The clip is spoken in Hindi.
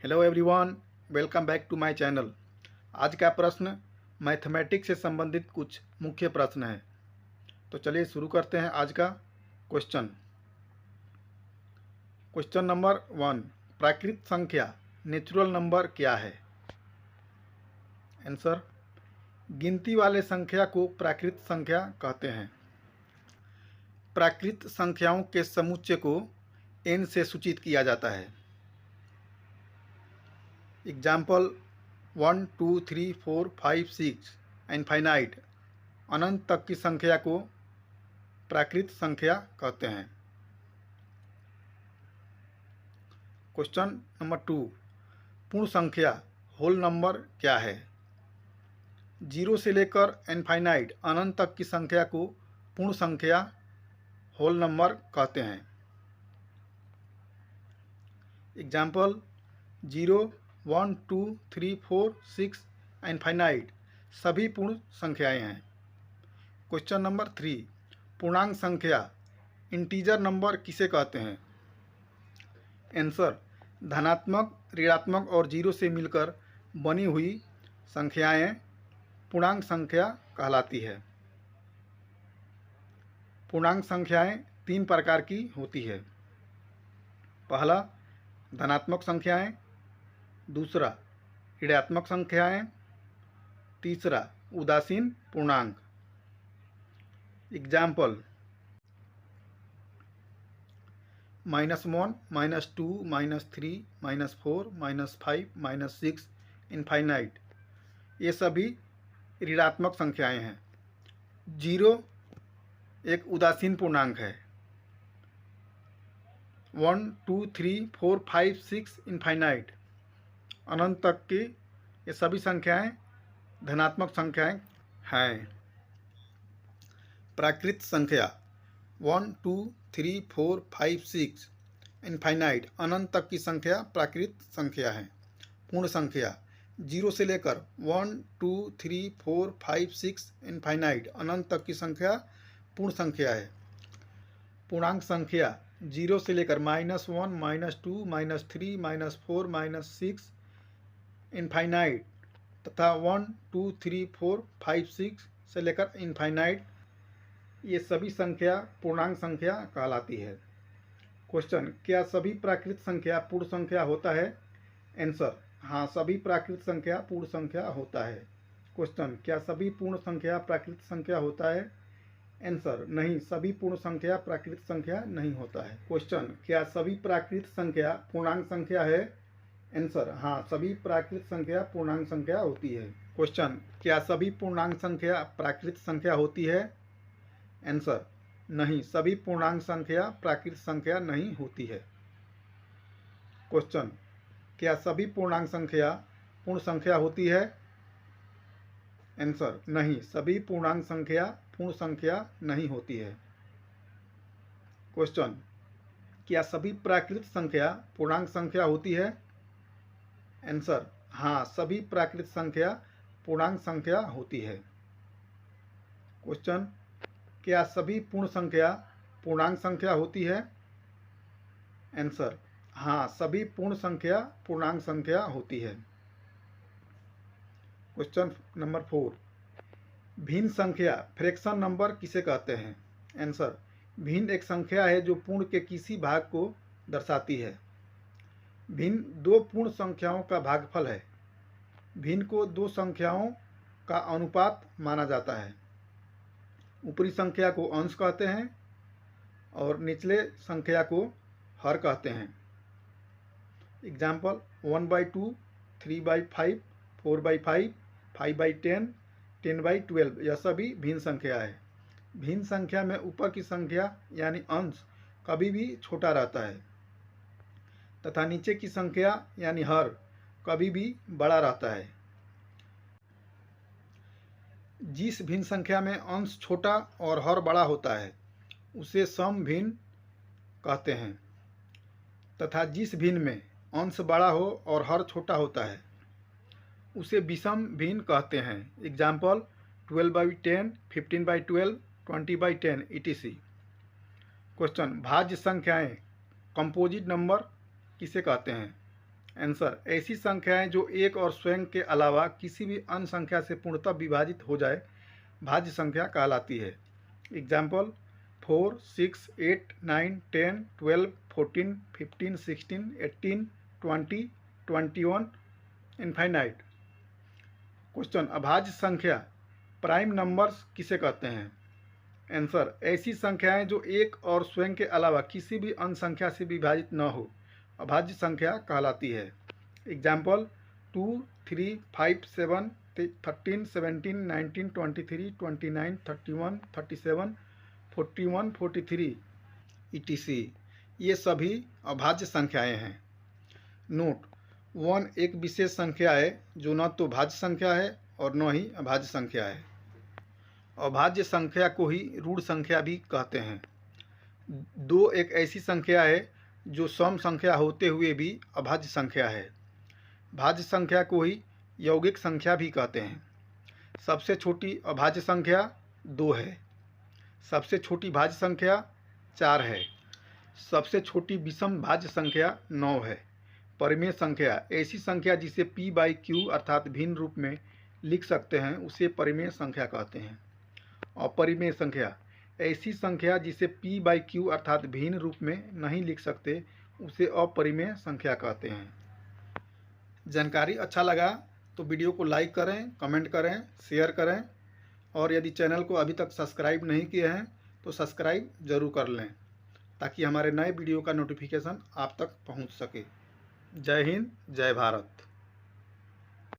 Hello everyone, welcome back to my channel. आज का प्रश्न मैथमेटिक्स से संबंधित कुछ मुख्य प्रश्न है। तो चलिए शुरू करते हैं आज का क्वेश्चन। क्वेश्चन नंबर 1, प्राकृत संख्या नेचुरल नंबर क्या है? आंसर, गिनती वाले संख्या को प्राकृत संख्या कहते हैं। प्राकृत संख्याओं के समुच्चय को n से सूचित किया जाता है। एग्जाम्पल 1, 2, 3, 4, 5, 6 इनफाइनाइट, अनंत तक की संख्या को प्राकृत संख्या कहते हैं। क्वेश्चन नंबर 2, पूर्ण संख्या होल नंबर क्या है? 0 से लेकर इनफाइनाइट अनंत तक की संख्या को पूर्ण संख्या होल नंबर कहते हैं। एग्जाम्पल 0, 1, 2, 3, 4, 6 इनफाइनाइट सभी पूर्ण संख्याएं हैं। क्वेश्चन नंबर 3, पूर्णांक संख्या इंटीजर नंबर किसे कहते हैं? आंसर, धनात्मक, ऋणात्मक और 0 से मिलकर बनी हुई संख्याएं पूर्णांक संख्या कहलाती है। पूर्णांक संख्याएं 3 प्रकार की होती है। पहला, धनात्मक संख्याएं, दूसरा ऋणात्मक संख्याएं, तीसरा उदासीन पूर्णांक। एग्जाम्पल -1, -2, -3, -4, -5, -6 इनफाइनाइट ये सभी ऋणात्मक संख्याएं हैं। 0 एक उदासीन पूर्णांक है। 1, 2, 3, 4, 5, 6 इनफाइनाइट अनंत तक की ये सभी संख्याएं धनात्मक संख्याएं हैं। प्राकृत संख्या 1, 2, 3, 4, 5, 6 इनफाइनाइट अनंत तक की संख्या प्राकृत संख्या है। पूर्ण संख्या 0 से लेकर 1, 2, 3, 4, 5, 6 इनफाइनाइट अनंत तक की संख्या पूर्ण संख्या है। पूर्णांक संख्या 0 से लेकर -1, -2, -3, -4, -6 इनफाइनाइट तथा 1, 2, 3, 4, 5, 6 से लेकर इनफाइनाइट ये सभी संख्या पूर्णांक संख्या कहलाती है। क्वेश्चन, क्या सभी प्राकृत संख्या पूर्ण संख्या होता है? आंसर, हाँ, सभी प्राकृत संख्या पूर्ण संख्या होता है। क्वेश्चन, क्या सभी पूर्ण संख्या प्राकृत संख्या होता है? आंसर, नहीं, सभी पूर्ण संख्या प्राकृत संख्या नहीं होता है। क्वेश्चन, क्या सभी प्राकृत संख्या पूर्णांक संख्या है? आंसर, हाँ, सभी प्राकृत संख्या पूर्णांक संख्या होती है। क्वेश्चन, क्या सभी पूर्णांक संख्या प्राकृत संख्या होती है? आंसर, नहीं, सभी पूर्णांक संख्या प्राकृत संख्या नहीं होती है। क्वेश्चन, क्या सभी पूर्णांक संख्या पूर्ण संख्या होती है? आंसर, नहीं, सभी पूर्णांक संख्या पूर्ण संख्या नहीं होती है। क्वेश्चन, क्या सभी प्राकृत संख्या पूर्णांक संख्या होती है? आंसर, हाँ, सभी प्राकृत संख्या पूर्णांक संख्या होती है। क्वेश्चन, क्या सभी पूर्ण संख्या पूर्णांक संख्या होती है? आंसर, हाँ, सभी पूर्ण संख्या पूर्णांक संख्या होती है। क्वेश्चन नंबर 4, भिन्न संख्या फ्रैक्शन नंबर किसे कहते हैं? आंसर, भिन्न एक संख्या है जो पूर्ण के किसी भाग को दर्शाती है। भिन्न दो पूर्ण संख्याओं का भागफल है। भिन्न को दो संख्याओं का अनुपात माना जाता है। ऊपरी संख्या को अंश कहते हैं और निचले संख्या को हर कहते हैं। एग्जाम्पल 1/2, 3/5, 4/5, 5/10, 10/12 यह सभी भिन्न संख्या है। भिन्न संख्या में ऊपर की संख्या यानी अंश कभी भी छोटा रहता है तथा नीचे की संख्या यानी हर कभी भी बड़ा रहता है। जिस भिन्न संख्या में अंश छोटा और हर बड़ा होता है उसे सम भिन्न कहते हैं तथा जिस भिन्न में अंश बड़ा हो और हर छोटा होता है उसे विषम भिन्न कहते हैं। Example 12/10, 15/12, 20/10 etc। क्वेश्चन, भाज्य संख्याएं कंपोजिट नंबर किसे कहते हैं? आंसर, ऐसी संख्याएं जो एक और स्वयं के अलावा किसी भी अन्य संख्या से पूर्णतः विभाजित हो जाए भाज्य संख्या कहलाती है। Example 4, 6, 8, 9, 10, 12, 14, 15, 16, 18, 20, 21, infinite. क्वेश्चन, अभाज्य संख्या प्राइम नंबर्स किसे कहते हैं? आंसर, ऐसी संख्याएं जो एक और स्वयं के अलावा किसी भी अन्य संख्या से विभाजित न हो अभाज्य संख्या कहलाती है। Example 2, 3, 5, 7, 13, 17, 19, 23, 29, 31, 37, 41, 43 etc. ये सभी अभाज्य संख्याएं हैं। नोट, 1 एक विशेष संख्या है जो न तो भाज्य संख्या है और न ही अभाज्य संख्या है। अभाज्य संख्या को ही ऋण संख्या भी कहते हैं। 2 एक ऐसी संख्या है जो सम संख्या होते हुए भी अभाज्य संख्या है। भाज्य संख्या को ही यौगिक संख्या भी कहते हैं। सबसे छोटी अभाज्य संख्या 2 है। सबसे छोटी भाज्य संख्या 4 है। सबसे छोटी विषम भाज्य संख्या 9 है। परिमेय संख्या ऐसी संख्या जिसे p/q अर्थात भिन्न रूप में लिख सकते हैं उसे परिमेय संख्या कहते हैं। अपरिमेय संख्या ऐसी संख्या जिसे p/q अर्थात भिन्न रूप में नहीं लिख सकते उसे अपरिमेय संख्या कहते हैं। जानकारी अच्छा लगा तो वीडियो को लाइक करें, कमेंट करें, शेयर करें और यदि चैनल को अभी तक सब्सक्राइब नहीं किए हैं तो सब्सक्राइब जरूर कर लें ताकि हमारे नए वीडियो का नोटिफिकेशन आप तक पहुंच सके। जय हिंद, जय भारत।